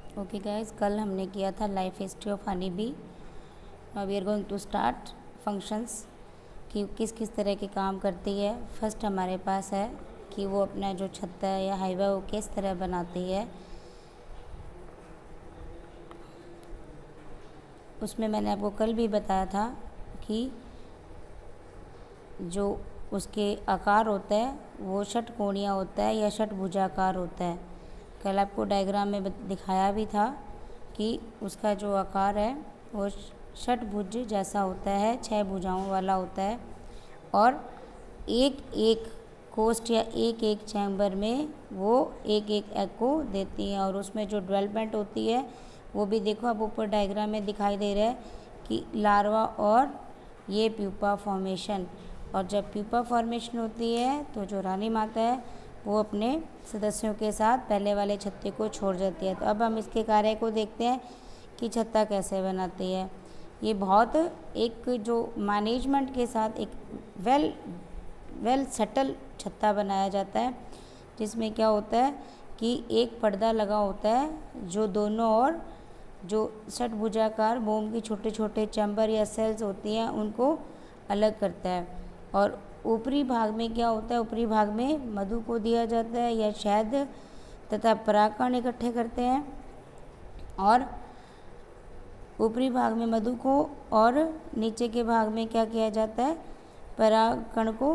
Okay guys, कल हमने किया था life history of honey bee. Now we are going to start functions कि किस किस तरह के काम करती है। फर्स्ट हमारे पास है कि वो अपना जो छत्ता या हाईवा वो किस तरह बनाती है। उसमें मैंने आपको कल भी बताया था कि जो उसके आकार होता है वो षटकोणीय होता है या षटभुजाकार होता है। कल आपको डायग्राम में दिखाया भी था कि उसका जो आकार है वो षटभुज जैसा होता है, 6 भुजाओं वाला होता है। और एक एक कोस्ट या एक एक चैम्बर में वो एक एक एग को देती हैं और उसमें जो डेवलपमेंट होती है वो भी देखो आप ऊपर डायग्राम में दिखाई दे रहा है कि लार्वा और ये प्यूपा फॉर्मेशन। और जब प्यूपा फॉर्मेशन होती है तो जो रानी माता है वो अपने सदस्यों के साथ पहले वाले छत्ते को छोड़ जाती है। तो अब हम इसके कार्य को देखते हैं कि छत्ता कैसे बनाती है। ये बहुत एक जो मैनेजमेंट के साथ एक वेल सेटल छत्ता बनाया जाता है, जिसमें क्या होता है कि एक पर्दा लगा होता है जो दोनों ओर जो षटभुजाकार मोम की छोटे छोटे चैम्बर या सेल्स होती हैं उनको अलग करता है। और ऊपरी भाग में क्या होता है, ऊपरी भाग में मधु को दिया जाता है या शहद तथा परागकण इकट्ठे करते हैं। और ऊपरी भाग में मधु को और नीचे के भाग में क्या किया जाता है, परागकण को।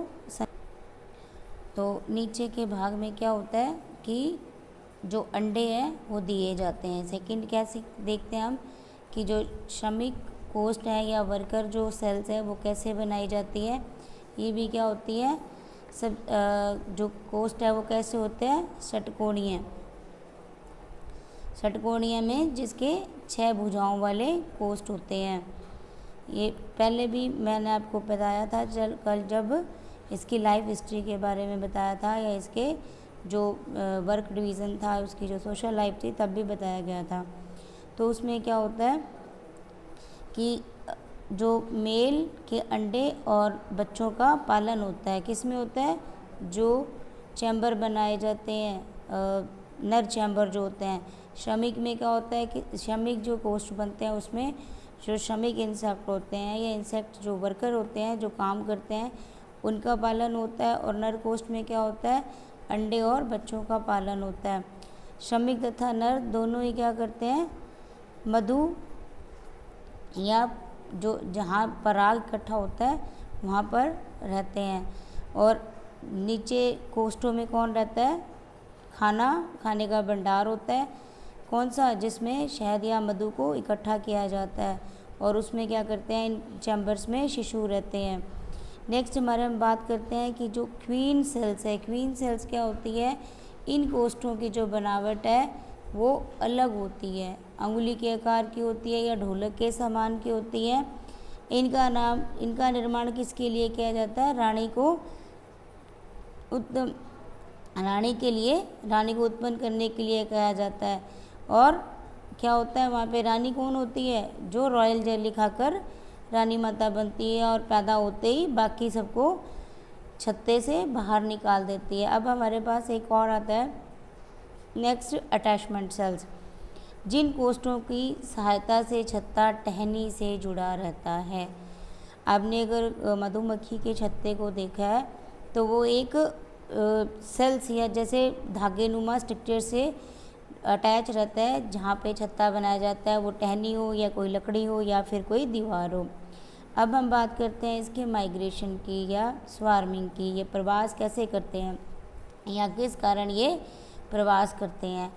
तो नीचे के भाग में क्या होता है कि जो अंडे हैं वो दिए जाते हैं। सेकंड क्या देखते हैं हम कि जो श्रमिक कोष्ठ है या वर्कर जो सेल्स है वो कैसे बनाई जाती है। ये भी क्या होती है, सब जो कोष्ठ है वो कैसे होते हैं, षटकोणीय में जिसके 6 भुजाओं वाले कोष्ठ होते हैं। ये पहले भी मैंने आपको बताया था कल जब इसकी लाइफ हिस्ट्री के बारे में बताया था या इसके जो वर्क डिवीज़न था, उसकी जो सोशल लाइफ थी, तब भी बताया गया था। तो उसमें क्या होता है कि जो मेल के अंडे और बच्चों का पालन होता है, किस में होता है, जो चैम्बर बनाए जाते हैं नर चैम्बर जो होते हैं। श्रमिक में क्या होता है कि श्रमिक जो कोष्ठ बनते हैं उसमें जो श्रमिक इंसेक्ट होते हैं या इंसेक्ट जो वर्कर होते हैं जो काम करते हैं उनका पालन होता है। और नर कोष्ठ में क्या होता है, अंडे और बच्चों का पालन होता है। श्रमिक तथा नर दोनों ही क्या करते हैं, मधु या जो जहाँ पराग इकट्ठा होता है वहाँ पर रहते हैं। और नीचे कोष्ठों में कौन रहता है, खाने का भंडार होता है, कौन सा, जिसमें शहद या मधु को इकट्ठा किया जाता है। और उसमें क्या करते हैं, इन चैम्बर्स में शिशु रहते हैं। नेक्स्ट हमारे हम बात करते हैं कि जो क्वीन सेल्स है, क्वीन सेल्स क्या होती है, इन कोष्ठों की जो बनावट है वो अलग होती है, अंगुली के आकार की होती है या ढोलक के समान की होती है। इनका निर्माण किसके लिए किया जाता है, रानी को उत्पन्न करने के लिए किया जाता है। और क्या होता है वहाँ पे रानी कौन होती है, जो रॉयल जेली खाकर रानी माता बनती है और पैदा होते ही बाकी सबको छत्ते से बाहर निकाल देती है। अब हमारे पास एक और आता है नेक्स्ट, अटैचमेंट सेल्स, जिन कोष्ठों की सहायता से छत्ता टहनी से जुड़ा रहता है। आपने अगर मधुमक्खी के छत्ते को देखा है तो वो एक सेल्स या जैसे धागेनुमा स्ट्रक्चर से अटैच रहता है, जहाँ पे छत्ता बनाया जाता है, वो टहनी हो या कोई लकड़ी हो या फिर कोई दीवार हो। अब हम बात करते हैं इसके माइग्रेशन की या स्वार्मिंग की, ये प्रवास कैसे करते हैं या किस कारण ये प्रवास करते हैं।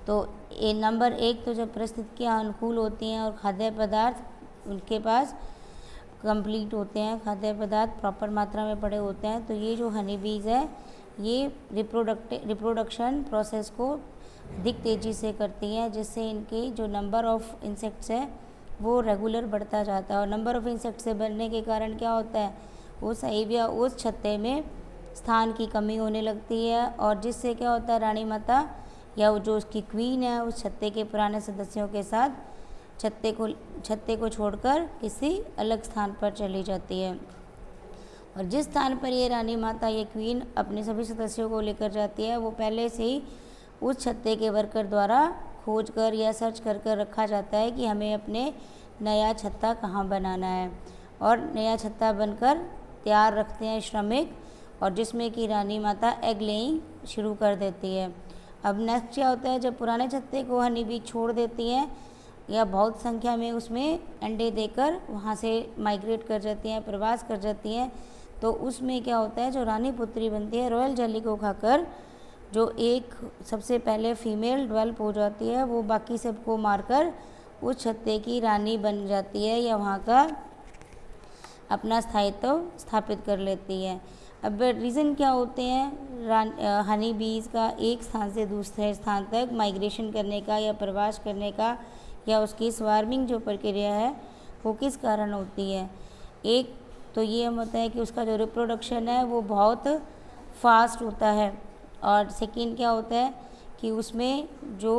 तो ये नंबर 1 तो जब परिस्थितियाँ अनुकूल होती हैं और खाद्य पदार्थ उनके पास कंप्लीट होते हैं, खाद्य पदार्थ प्रॉपर मात्रा में पड़े होते हैं, तो ये जो हनी बीज है ये रिप्रोडक्शन प्रोसेस को अधिक तेज़ी से करती हैं, जिससे इनकी जो नंबर ऑफ़ इंसेक्ट्स है वो रेगुलर बढ़ता जाता है। और नंबर ऑफ़ इंसेक्ट से बढ़ने के कारण क्या होता है, उस हाइव या उस छत्ते में स्थान की कमी होने लगती है। और जिससे क्या होता है, रानी माता या वो जो उसकी क्वीन है उस छत्ते के पुराने सदस्यों के साथ छत्ते को छोड़कर किसी अलग स्थान पर चली जाती है। और जिस स्थान पर ये रानी माता ये क्वीन अपने सभी सदस्यों को लेकर जाती है वो पहले से ही उस छत्ते के वर्कर द्वारा खोज कर या सर्च कर कर रखा जाता है कि हमें अपने नया छत्ता कहाँ बनाना है, और नया छत्ता बनकर तैयार रखते हैं श्रमिक, और जिसमें कि रानी माता एग लेइंग शुरू कर देती है। अब नेक्स्ट क्या होता है, जब पुराने छत्ते को हनी बी छोड़ देती हैं या बहुत संख्या में उसमें अंडे देकर वहाँ से माइग्रेट कर जाती हैं, प्रवास कर जाती हैं, तो उसमें क्या होता है, जो रानी पुत्री बनती है रॉयल जेली को खाकर जो एक सबसे पहले फीमेल डेवलप हो जाती है, वो बाकी सबको मारकर उस छत्ते की रानी बन जाती है या वहाँ का अपना स्थायित्व स्थापित कर लेती है। अब रीज़न क्या होते हैं हनी बीज का एक स्थान से दूसरे स्थान तक माइग्रेशन करने का या प्रवास करने का या उसकी स्वार्मिंग जो प्रक्रिया है वो किस कारण होती है। एक तो ये होता है कि उसका जो रिप्रोडक्शन है वो बहुत फास्ट होता है, और सेकंड क्या होता है कि उसमें जो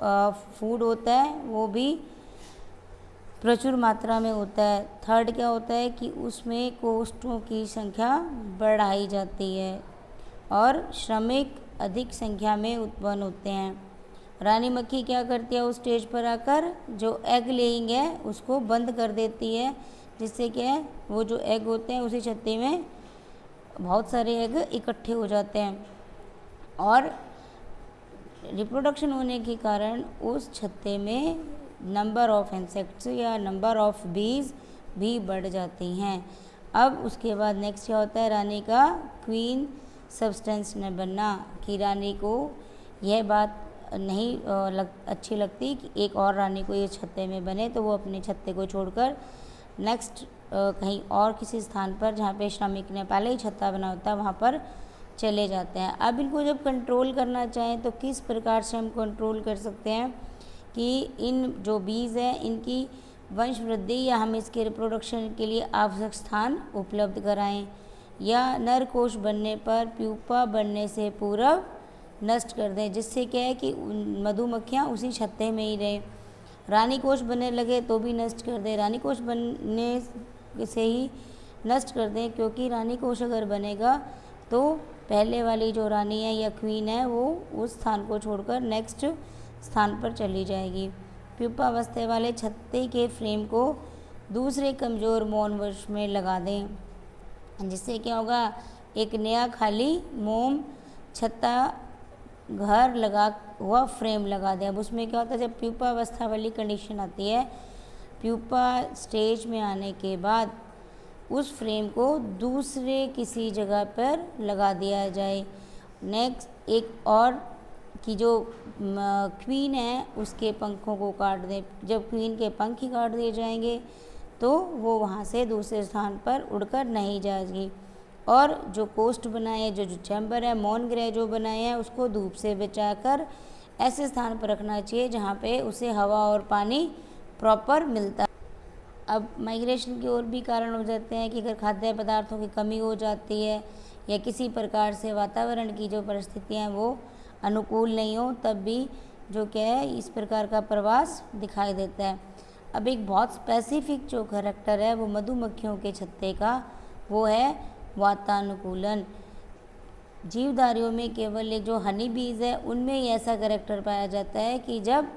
फूड होता है वो भी प्रचुर मात्रा में होता है। थर्ड क्या होता है कि उसमें कोष्ठों की संख्या बढ़ाई जाती है और श्रमिक अधिक संख्या में उत्पन्न होते हैं। रानी मक्खी क्या करती है, उस स्टेज पर आकर जो एग लेइंग है उसको बंद कर देती है, जिससे क्या है वो जो एग होते हैं उसी छत्ते में बहुत सारे एग इकट्ठे हो जाते हैं, और रिप्रोडक्शन होने के कारण उस छत्ते में नंबर ऑफ इंसेक्ट्स या नंबर ऑफ बीज भी बढ़ जाती हैं। अब उसके बाद नेक्स्ट क्या होता है, रानी का क्वीन सब्सटेंस न बनना, कि रानी को यह बात नहीं अच्छी लगती कि एक और रानी को ये छत्ते में बने, तो वो अपने छत्ते को छोड़कर नेक्स्ट कहीं और किसी स्थान पर जहाँ पे श्रमिक ने पहले ही छत्ता बना होता है वहाँ पर चले जाते हैं। अब इनको जब कंट्रोल करना चाहें तो किस प्रकार से हम कंट्रोल कर सकते हैं कि इन जो बीज हैं इनकी वंश वृद्धि या हम इसके रिप्रोडक्शन के लिए आवश्यक स्थान उपलब्ध कराएं, या नर कोश बनने पर प्यूपा बनने से पूर्व नष्ट कर दें, जिससे क्या है कि मधुमक्खियाँ उसी छत्ते में ही रहें। रानी कोश बनने लगे तो भी नष्ट कर दें, रानी कोश बनने से ही नष्ट कर दें, क्योंकि रानी कोश अगर बनेगा तो पहले वाली जो रानी है या क्वीन है वो उस स्थान को छोड़कर नेक्स्ट स्थान पर चली जाएगी। प्यूपावस्था वाले छत्ते के फ्रेम को दूसरे कमज़ोर मौनवश में लगा दें, जिससे क्या होगा, एक नया खाली मोम छत्ता घर लगा हुआ फ्रेम लगा दें। अब उसमें क्या होता है, जब प्यूपावस्था वाली कंडीशन आती है, प्यूपा स्टेज में आने के बाद उस फ्रेम को दूसरे किसी जगह पर लगा दिया जाए। नेक्स्ट एक और कि जो क्वीन है उसके पंखों को काट दें। जब क्वीन के पंख ही काट दिए जाएंगे तो वो वहाँ से दूसरे स्थान पर उड़कर नहीं जाएगी, और जो कोस्ट बनाए जो चैम्बर है मौन गृह जो बनाए हैं उसको धूप से बचाकर ऐसे स्थान पर रखना चाहिए जहाँ पे उसे हवा और पानी प्रॉपर मिलता है। अब माइग्रेशन के और भी कारण हो जाते हैं कि अगर खाद्य पदार्थों की कमी हो जाती है या किसी प्रकार से वातावरण की जो परिस्थितियाँ हैं वो अनुकूल नहीं हो, तब भी जो क्या है इस प्रकार का प्रवास दिखाई देता है। अब एक बहुत स्पेसिफिक जो करैक्टर है वो मधुमक्खियों के छत्ते का वो है वातानुकूलन। जीवधारियों में केवल एक जो हनी बीज है उनमें ही ऐसा करैक्टर पाया जाता है कि जब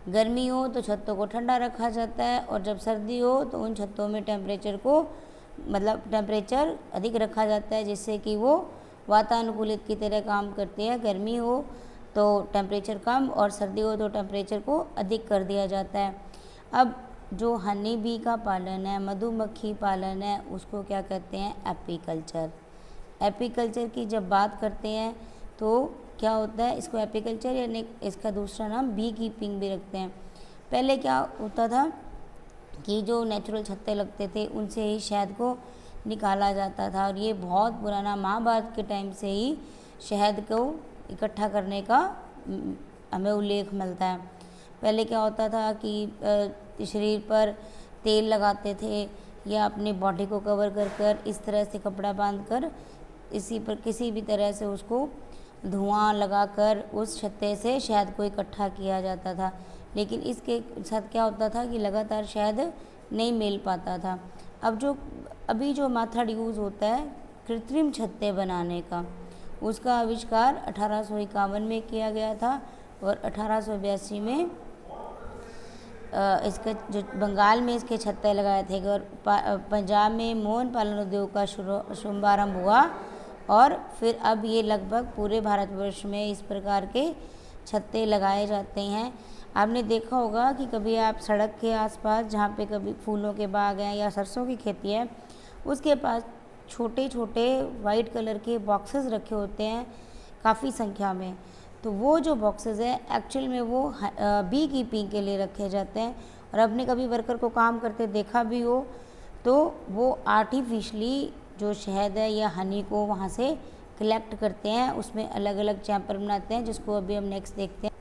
गर्मी हो तो छत्तों को ठंडा रखा जाता है, और जब सर्दी हो तो उन छत्तों में टेम्परेचर अधिक रखा जाता है, जिससे कि वो वातानुकूलित की तरह काम करती है। गर्मी हो तो टेम्परेचर कम और सर्दी हो तो टेम्परेचर को अधिक कर दिया जाता है। अब जो हनी बी का पालन है, मधुमक्खी पालन है, उसको क्या कहते हैं, एपीकल्चर। एपीकल्चर की जब बात करते हैं तो क्या होता है, इसको एपीकल्चर यानी इसका दूसरा नाम बी कीपिंग भी रखते हैं। पहले क्या होता था कि जो नेचुरल छत्ते लगते थे उनसे ही शहद को निकाला जाता था, और ये बहुत पुराना महाभारत के टाइम से ही शहद को इकट्ठा करने का हमें उल्लेख मिलता है। पहले क्या होता था कि शरीर पर तेल लगाते थे या अपनी बॉडी को कवर कर कर इस तरह से कपड़ा बांधकर इसी पर किसी भी तरह से उसको धुआं लगाकर उस छत्ते से शहद को इकट्ठा किया जाता था। लेकिन इसके साथ क्या होता था कि लगातार शहद नहीं मिल पाता था। अभी जो मेथड यूज़ होता है कृत्रिम छत्ते बनाने का, उसका आविष्कार 1851 में किया गया था, और 1882 में इसके जो बंगाल में इसके छत्ते लगाए थे और पंजाब में मोहन पालन उद्योग का शुभारंभ हुआ और फिर अब ये लगभग पूरे भारतवर्ष में इस प्रकार के छत्ते लगाए जाते हैं। आपने देखा होगा कि कभी आप सड़क के आसपास जहाँ पे कभी फूलों के बाग हैं या सरसों की खेती है, उसके पास छोटे छोटे वाइट कलर के बॉक्सेस रखे होते हैं काफ़ी संख्या में। तो वो जो बॉक्सेस है एक्चुअल में वो बी कीपिंग के लिए रखे जाते हैं। और आपने कभी वर्कर को काम करते देखा भी हो तो वो आर्टिफिशली जो शहद है या हनी को वहाँ से कलेक्ट करते हैं, उसमें अलग अलग चैम्बर बनाते हैं, जिसको अभी हम नेक्स्ट देखते हैं।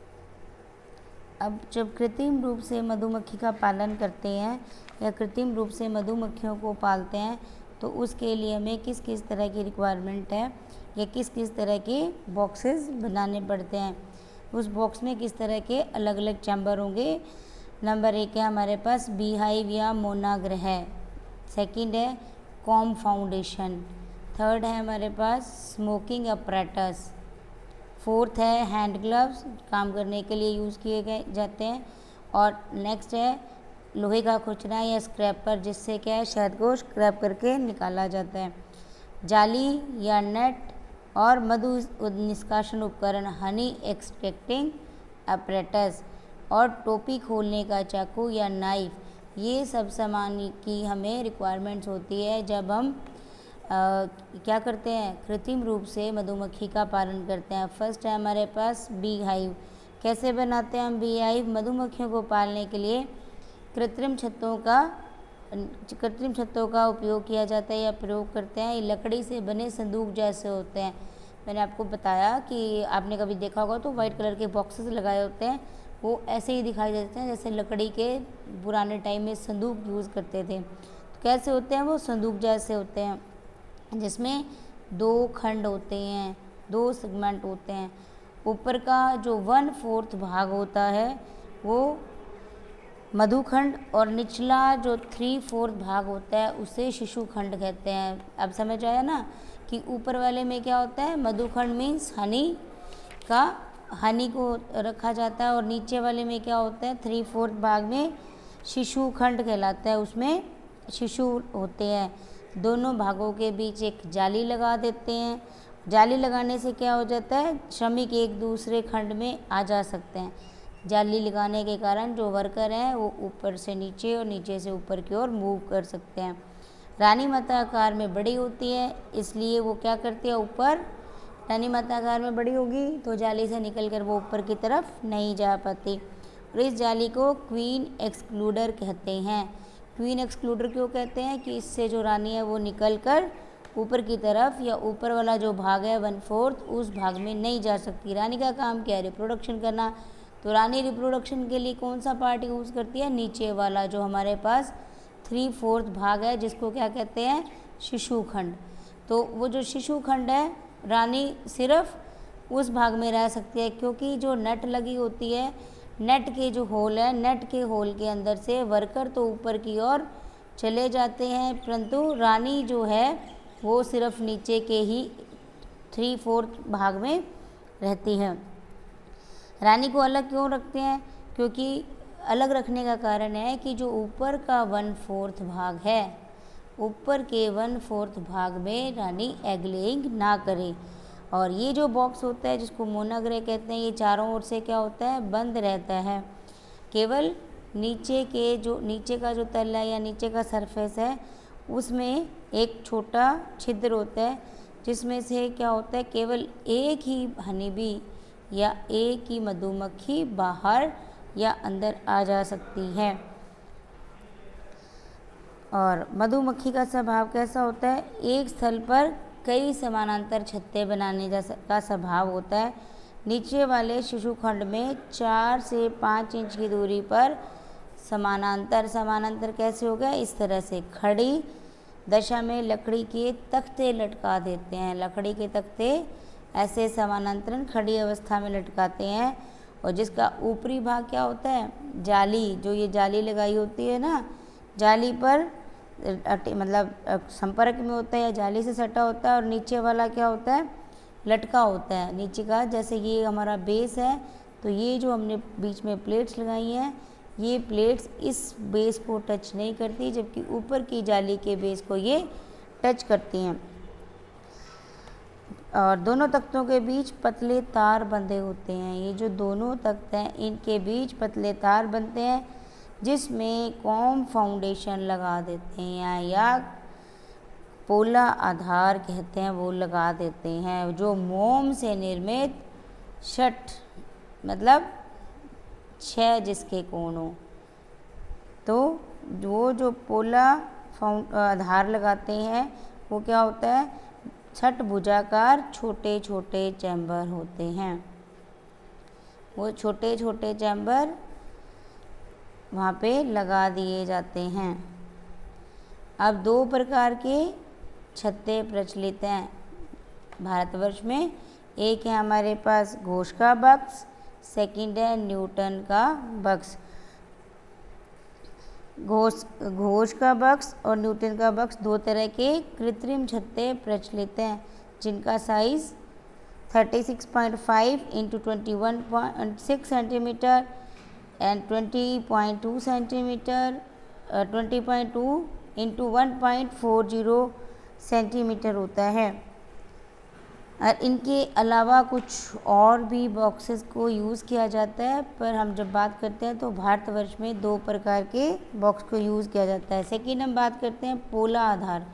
अब जब कृत्रिम रूप से मधुमक्खी का पालन करते हैं या कृत्रिम रूप से मधुमक्खियों को पालते हैं तो उसके लिए हमें किस किस तरह की रिक्वायरमेंट है या किस किस तरह के बॉक्सेस बनाने पड़ते हैं, उस बॉक्स में किस तरह के अलग अलग चैम्बर होंगे। नंबर 1 है हमारे पास बी हाइव या मोनाग्रह, सेकंड है कॉम फाउंडेशन, थर्ड है हमारे पास स्मोकिंग अपरेटस, फोर्थ है हैंड ग्लव्स काम करने के लिए यूज़ किए गए जाते हैं, और नेक्स्ट है लोहे का खुचरा या स्क्रैपर, जिससे क्या है शहद को स्क्रैप करके निकाला जाता है। जाली या नेट और मधु निष्कासन उपकरण हनी एक्सट्रैक्टिंग अपरेटस, और टोपी खोलने का चाकू या नाइफ, ये सब सामान की हमें रिक्वायरमेंट्स होती है जब हम क्या करते हैं, कृत्रिम रूप से मधुमक्खी का पालन करते हैं। फर्स्ट है हमारे पास बी हाइव। कैसे बनाते हैं हम बी हाइव? मधुमक्खियों को पालने के लिए कृत्रिम छत्तों का उपयोग किया जाता है या प्रयोग करते हैं। ये लकड़ी से बने संदूक जैसे होते हैं। मैंने आपको बताया कि आपने कभी देखा होगा तो वाइट कलर के बॉक्सेस लगाए होते हैं, वो ऐसे ही दिखाई देते हैं जैसे लकड़ी के पुराने टाइम में संदूक यूज़ करते थे। तो कैसे होते हैं वो? संदूक जैसे होते हैं, जिसमें 2 खंड होते हैं, 2 सेगमेंट होते हैं। ऊपर का जो 1/4 भाग होता है वो मधुखंड और निचला जो 3/4 भाग होता है उसे शिशु खंड कहते हैं। अब समझ आया ना कि ऊपर वाले में क्या होता है? मधुखंड मीन्स हनी को रखा जाता है, और नीचे वाले में क्या होता है? 3/4 भाग में शिशु खंड कहलाता है, उसमें शिशु होते हैं। दोनों भागों के बीच एक जाली लगा देते हैं। जाली लगाने से क्या हो जाता है? श्रमिक एक दूसरे खंड में आ जा सकते हैं। जाली लगाने के कारण जो वर्कर हैं वो ऊपर से नीचे और नीचे से ऊपर की ओर मूव कर सकते हैं। रानी माता आकार में बड़ी होती है, इसलिए वो क्या करती है? ऊपर रानी माता आकार में बड़ी होगी तो जाली से निकलकर वो ऊपर की तरफ नहीं जा पाती, और इस जाली को क्वीन एक्सक्लूडर कहते हैं। क्वीन एक्सक्लूडर क्यों कहते हैं? कि इससे जो रानी है वो निकलकर ऊपर की तरफ या ऊपर वाला जो भाग है 1/4 उस भाग में नहीं जा सकती। रानी का काम क्या है? रिप्रोडक्शन करना। तो रानी रिप्रोडक्शन के लिए कौन सा पार्ट यूज़ करती है? नीचे वाला जो हमारे पास 3/4 भाग है, जिसको क्या कहते हैं? शिशु खंड। तो वो जो शिशु खंड है, रानी सिर्फ उस भाग में रह सकती है, क्योंकि जो नेट लगी होती है, नेट के जो होल है, नेट के होल के अंदर से वर्कर तो ऊपर की ओर चले जाते हैं, परंतु रानी जो है वो सिर्फ नीचे के ही 3/4 भाग में रहती है। रानी को अलग क्यों रखते हैं? क्योंकि अलग रखने का कारण है कि जो ऊपर का 1/4 भाग है, ऊपर के 1/4 भाग में रानी एग लेइंग ना करे। और ये जो बॉक्स होता है जिसको मोनाग्रह कहते हैं, ये चारों ओर से क्या होता है? बंद रहता है। केवल नीचे का जो तल है या नीचे का सरफेस है उसमें एक छोटा छिद्र होता है, जिसमें से क्या होता है? केवल एक ही हनी बी या एक ही मधुमक्खी बाहर या अंदर आ जा सकती है। और मधुमक्खी का स्वभाव कैसा होता है? एक स्थल पर कई समानांतर छत्ते बनाने का स्वभाव होता है। नीचे वाले शिशु खंड में 4 से 5 इंच की दूरी पर समानांतर कैसे हो गया? इस तरह से खड़ी दशा में लकड़ी के तख्ते लटका देते हैं। लकड़ी के तख्ते ऐसे समानांतरण खड़ी अवस्था में लटकाते हैं, और जिसका ऊपरी भाग क्या होता है? जाली। जो ये जाली लगाई होती है ना, जाली पर मतलब संपर्क में होता है या जाली से सटा होता है, और नीचे वाला क्या होता है? लटका होता है नीचे का। जैसे ये हमारा बेस है तो ये जो हमने बीच में प्लेट्स लगाई हैं, ये प्लेट्स इस बेस को टच नहीं करती, जबकि ऊपर की जाली के बेस को ये टच करती हैं। और दोनों तख्तों के बीच पतले तार बंधे होते हैं। ये जो दोनों तख्त हैं इनके बीच पतले तार बनते हैं, जिसमें कॉम फाउंडेशन लगा देते हैं या पोला आधार कहते हैं, वो लगा देते हैं, जो मोम से निर्मित षट मतलब 6 जिसके कोण हो। तो वो जो पोला आधार लगाते हैं वो क्या होता है, 6 भुजाकार छोटे छोटे चैम्बर होते हैं। वो छोटे छोटे चैम्बर वहाँ पे लगा दिए जाते हैं। अब 2 प्रकार के छत्ते प्रचलित हैं भारतवर्ष में। एक है हमारे पास घोष का बक्स, सेकंड है न्यूटन का बक्स। घोष का बक्स और न्यूटन का बक्स 2 तरह के कृत्रिम छत्ते प्रचलित हैं, जिनका size 36.5 into 21.6 centimetre and 20.2 centimetre 20.2 into 1.40 centimetre होता है। और इनके अलावा कुछ और भी बॉक्सेस को यूज़ किया जाता है, पर हम जब बात करते हैं तो भारतवर्ष में 2 प्रकार के बॉक्स को यूज़ किया जाता है। सेकेंड हम बात करते हैं पोला आधार।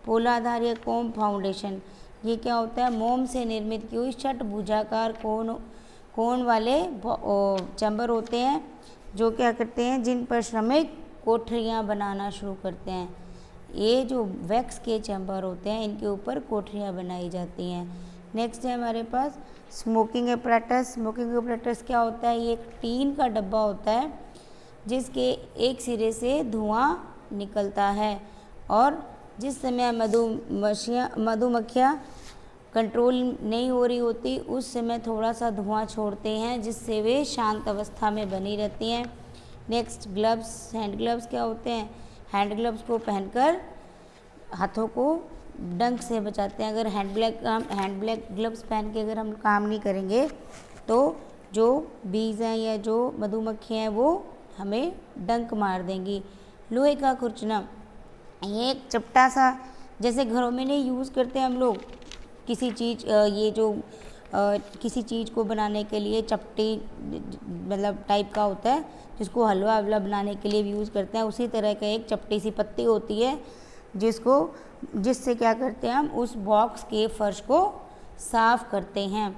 पोला आधार या कॉम फाउंडेशन, ये क्या होता है, मोम से निर्मित की हुई 6 भुजाकार कोण वाले चैम्बर होते हैं, जो क्या करते हैं, जिन पर श्रमिक कोठरियाँ बनाना शुरू करते हैं। ये जो वैक्स के चैम्बर होते हैं इनके ऊपर कोठरियाँ बनाई जाती हैं। नेक्स्ट है हमारे पास स्मोकिंग एपरेटस। स्मोकिंग एपरेटस क्या होता है, ये एक टीन का डब्बा होता है जिसके एक सिरे से धुआं निकलता है, और जिस समय मधुमक्खियाँ कंट्रोल नहीं हो रही होती उस समय थोड़ा सा धुआं छोड़ते हैं, जिससे वे शांत अवस्था में बनी रहती हैं। नेक्स्ट ग्लव्स, हैंड ग्लव्स क्या होते हैं, हैंड ग्लव्स को पहनकर हाथों को डंक से बचाते हैं। अगर हैंड ब्लैक ग्लव्स पहन के अगर हम काम नहीं करेंगे तो जो बीज हैं या जो मधुमक्खियाँ हैं वो हमें डंक मार देंगी। लोहे का खुरचना, ये एक चपटा सा, जैसे घरों में नहीं यूज़ करते हम लोग किसी चीज़, ये जो किसी चीज़ को बनाने के लिए चपटी मतलब टाइप का होता है, जिसको हलवा वलवा बनाने के लिए भी यूज़ करते हैं, उसी तरह का एक चपटी सी पत्ती होती है जिससे क्या करते हैं, हम उस बॉक्स के फर्श को साफ करते हैं।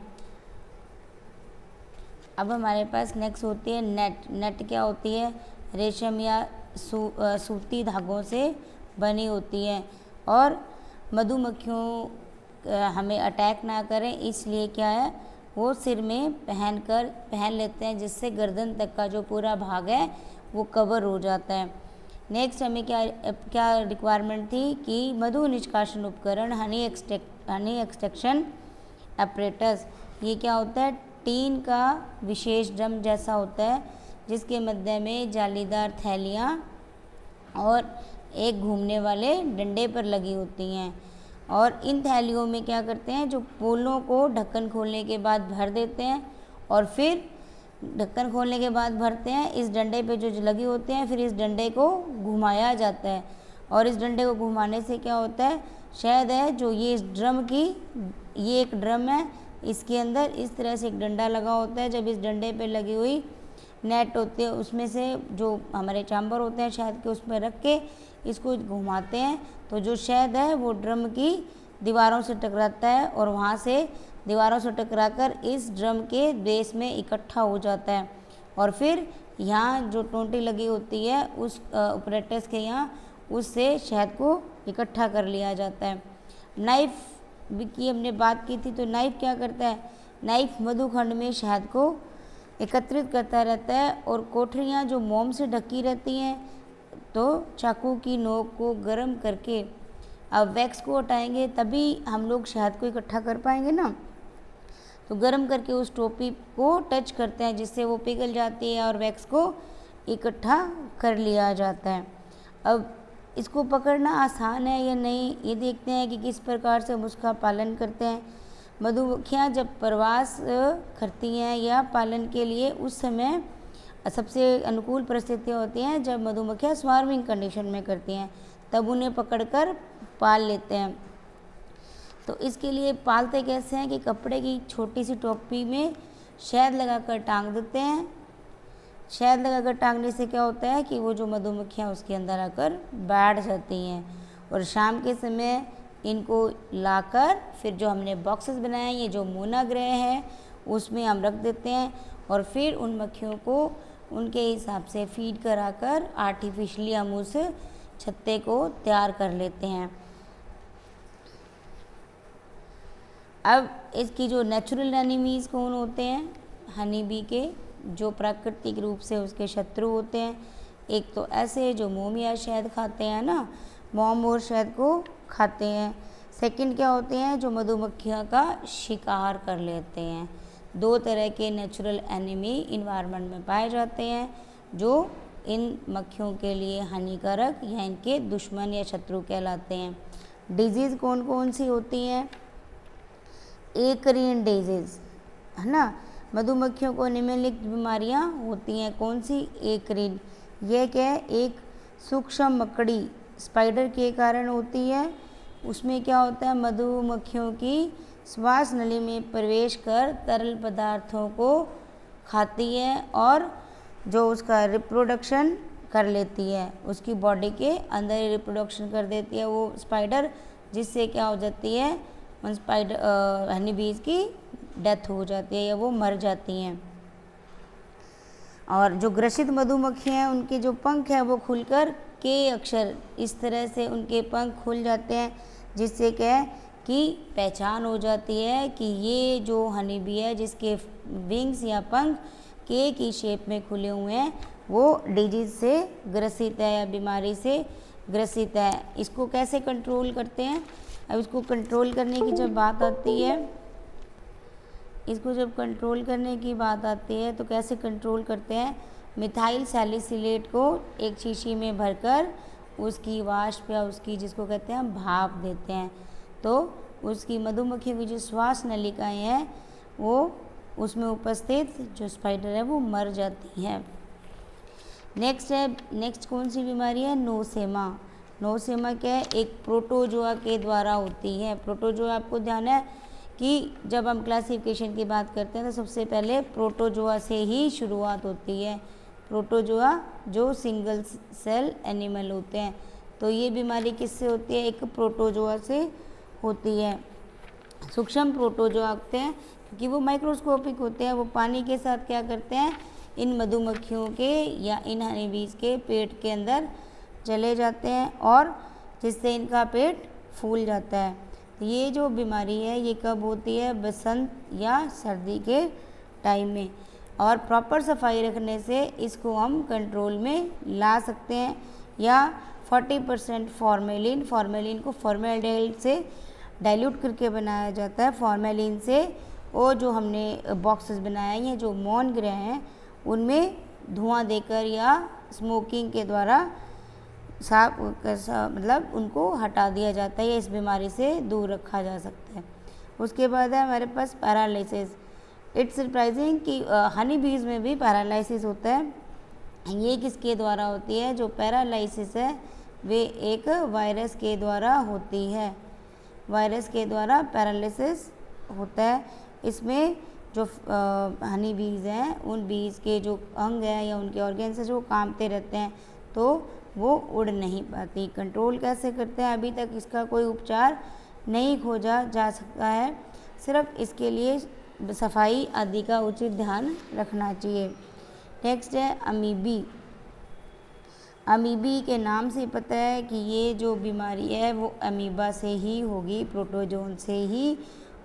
अब हमारे पास नेक्स्ट होती है नेट। नेट क्या होती है, रेशम या सूती धागों से बनी होती है, और मधुमक्खियों हमें अटैक ना करें इसलिए क्या है, वो सिर में पहन लेते हैं, जिससे गर्दन तक का जो पूरा भाग है वो कवर हो जाता है। नेक्स्ट हमें क्या रिक्वायरमेंट थी कि मधु निष्कासन उपकरण, हनी एक्सट्रैक्शन अपरेटस। ये क्या होता है, टीन का विशेष ड्रम जैसा होता है, जिसके मध्य में जालीदार थैलियाँ और एक घूमने वाले डंडे पर लगी होती हैं, और इन थैलियों में क्या करते हैं, जो पोलों को ढक्कन खोलने के बाद भर देते हैं, और फिर ढक्कन खोलने के बाद भरते हैं, इस डंडे पे जो लगे होते हैं, फिर इस डंडे को घुमाया जाता है, और इस डंडे को घुमाने से क्या होता है, शहद है जो ये इस ड्रम की, ये एक ड्रम है, इसके अंदर इस तरह से एक डंडा लगा होता है। जब इस डंडे पे लगी हुई नेट होती है उसमें से जो हमारे चैम्बर होते हैं शहद के, उसमें रख के इसको घुमाते हैं, तो जो शहद है वो ड्रम की दीवारों से टकराता है, और वहाँ से दीवारों से टकराकर इस ड्रम के बेस में इकट्ठा हो जाता है, और फिर यहाँ जो टोंटी लगी होती है उस ऑपरेटर्स के यहाँ, उससे शहद को इकट्ठा कर लिया जाता है। नाइफ की हमने बात की थी, तो नाइफ क्या करता है, नाइफ मधुखंड में शहद को एकत्रित करता रहता है, और कोठरियाँ जो मोम से ढकी रहती हैं, तो चाकू की नोक को गर्म करके, अब वैक्स को हटाएंगे तभी हम लोग शहद को इकट्ठा कर पाएंगे ना, तो गर्म करके उस टोपी को टच करते हैं, जिससे वो पिघल जाती है और वैक्स को इकट्ठा कर लिया जाता है। अब इसको पकड़ना आसान है या नहीं, ये देखते हैं कि किस प्रकार से हम उसका पालन करते हैं। मधुमक्खियाँ जब प्रवास करती हैं या पालन के लिए, उस समय सबसे अनुकूल परिस्थितियाँ होती हैं जब मधुमक्खियाँ स्वार्मिंग कंडीशन में करती हैं, तब उन्हें पकड़कर पाल लेते हैं। तो इसके लिए पालते कैसे हैं कि कपड़े की छोटी सी टोपी में शहद लगाकर टांग देते हैं। शहद लगाकर टांगने से क्या होता है कि वो जो मधुमक्खियाँ उसके अंदर आकर बैठ जाती हैं, और शाम के समय इनको लाकर फिर जो हमने बॉक्सेस बनाए हैं, ये जो मोना ग्रह है उसमें हम रख देते हैं, और फिर उन मक्खियों को उनके हिसाब से फीड कराकर आर्टिफिशियली हम उस छत्ते को तैयार कर लेते हैं। अब इसकी जो नेचुरल एनिमीज़ कौन होते हैं हनी बी के, जो प्राकृतिक रूप से उसके शत्रु होते हैं। एक तो ऐसे जो मोम या शहद खाते हैं ना, मोम और शहद को खाते हैं। सेकंड क्या होते हैं, जो मधुमक्खियों का शिकार कर लेते हैं। दो तरह के नेचुरल एनिमी इन्वायरमेंट में पाए जाते हैं जो इन मक्खियों के लिए हानिकारक या इनके दुश्मन या शत्रु कहलाते हैं। डिजीज़ कौन कौन सी होती हैं, एकरीन डिजीज़ है ना। मधुमक्खियों को निम्नलिखित बीमारियां होती हैं। कौन सी, एकरीन। यह क्या है, एक सूक्ष्म मकड़ी स्पाइडर के कारण होती है। उसमें क्या होता है, मधुमक्खियों की श्वास नली में प्रवेश कर तरल पदार्थों को खाती है और जो उसका रिप्रोडक्शन कर लेती है, उसकी बॉडी के अंदर ही रिप्रोडक्शन कर देती है वो स्पाइडर, जिससे क्या हो जाती है, उन स्पाइडर हनी बीज की डेथ हो जाती है या वो मर जाती हैं। और जो ग्रसित मधुमक्खियाँ हैं उनके जो पंख हैं वो खुलकर के अक्षर इस तरह से उनके पंख खुल जाते हैं, जिससे क्या है कि पहचान हो जाती है कि ये जो हनी बी है जिसके विंग्स या पंख के की शेप में खुले हुए हैं वो डिजीज से ग्रसित है या बीमारी से ग्रसित है। इसको कैसे कंट्रोल करते हैं, अब इसको कंट्रोल करने की जब बात आती है, इसको जब कंट्रोल करने की बात आती है तो कैसे कंट्रोल करते हैं, मिथाइल सैलिसिलेट को एक शीशी में भरकर उसकी वाष्प या उसकी जिसको कहते हैं भाप देते हैं, तो उसकी मधुमक्खियों की जो श्वास नलिकाएं हैं वो उसमें उपस्थित जो स्पाइडर है वो मर जाती हैं। नेक्स्ट कौन सी बीमारी है, नोसेमा। नोसेमा क्या है, एक प्रोटोजोआ के द्वारा होती है। प्रोटोजोआ आपको ध्यान है कि जब हम क्लासिफिकेशन की बात करते हैं तो सबसे पहले प्रोटोजोआ से ही शुरुआत होती है। प्रोटोजोआ जो सिंगल सेल एनिमल होते हैं, तो ये बीमारी किससे होती है, एक प्रोटोजोआ से होती है। सूक्ष्म प्रोटोजोआ होते हैं क्योंकि वो माइक्रोस्कोपिक होते हैं, वो पानी के साथ क्या करते हैं, इन मधुमक्खियों के या इन हनी बीज के पेट के अंदर चले जाते हैं और जिससे इनका पेट फूल जाता है। ये जो बीमारी है ये कब होती है, बसंत या सर्दी के टाइम में, और प्रॉपर सफाई रखने से इसको हम कंट्रोल में ला सकते हैं। या 40% फॉर्मेलिन को फॉर्मेल्डिहाइड से डाइल्यूट करके बनाया जाता है। फॉर्मेलिन से वो जो हमने बॉक्सेस बनाए हैं जो मौन ग्रह हैं उनमें धुआं देकर या स्मोकिंग के द्वारा साफ मतलब उनको हटा दिया जाता है, या इस बीमारी से दूर रखा जा सकता है। उसके बाद है हमारे पास पैरालिसिस। इट्स सरप्राइजिंग कि हनी बीज में भी पैरालिसिस होता है। ये किसके द्वारा होती है, जो पैरालिसिस है वे एक वायरस के द्वारा होती है। वायरस के द्वारा पैरालिसिस होता है। इसमें जो हनी बीज हैं उन बीज के जो अंग हैं या उनके ऑर्गेन्स हैं जो कांपते रहते हैं, तो वो उड़ नहीं पाती। कंट्रोल कैसे करते हैं, अभी तक इसका कोई उपचार नहीं खोजा जा सकता है, सिर्फ इसके लिए सफाई आदि का उचित ध्यान रखना चाहिए। नेक्स्ट है अमीबी। अमीबी के नाम से पता है कि ये जो बीमारी है वो अमीबा से ही होगी, प्रोटोजोन से ही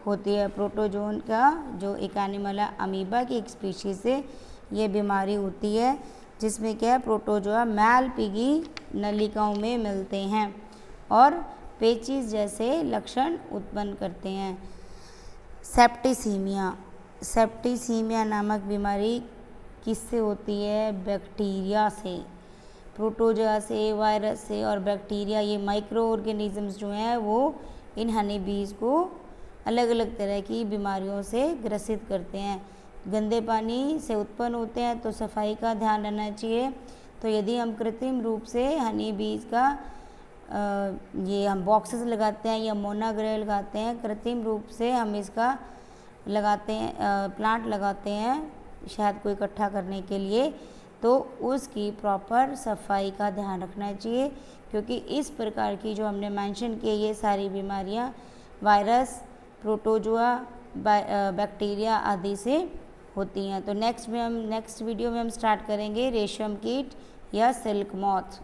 होती है। प्रोटोजोन का जो एक एनिमल है अमीबा की एक स्पीशीज से ये बीमारी होती है, जिसमें क्या है प्रोटोजोआ मैलपिगी नलिकाओं में मिलते हैं और पेचिस जैसे लक्षण उत्पन्न करते हैं। सेप्टिसीमिया नामक बीमारी किससे होती है, बैक्टीरिया से। प्रोटोजोआ से, वायरस से और बैक्टीरिया, ये माइक्रो ऑर्गेनिजम्स जो हैं वो इन हनी बीज को अलग अलग तरह की बीमारियों से ग्रसित करते हैं। गंदे पानी से उत्पन्न होते हैं तो सफाई का ध्यान रखना चाहिए। तो यदि हम कृत्रिम रूप से हनी बीज का ये हम बॉक्सेस लगाते हैं या मोनाग्रह लगाते हैं, कृत्रिम रूप से हम इसका लगाते हैं, प्लांट लगाते हैं शहद को इकट्ठा करने के लिए, तो उसकी प्रॉपर सफाई का ध्यान रखना चाहिए, क्योंकि इस प्रकार की जो हमने मेंशन की ये सारी बीमारियां वायरस, प्रोटोजोआ, बैक्टीरिया आदि से होती हैं। तो नेक्स्ट वीडियो में हम स्टार्ट करेंगे रेशम कीट या सिल्क मॉथ।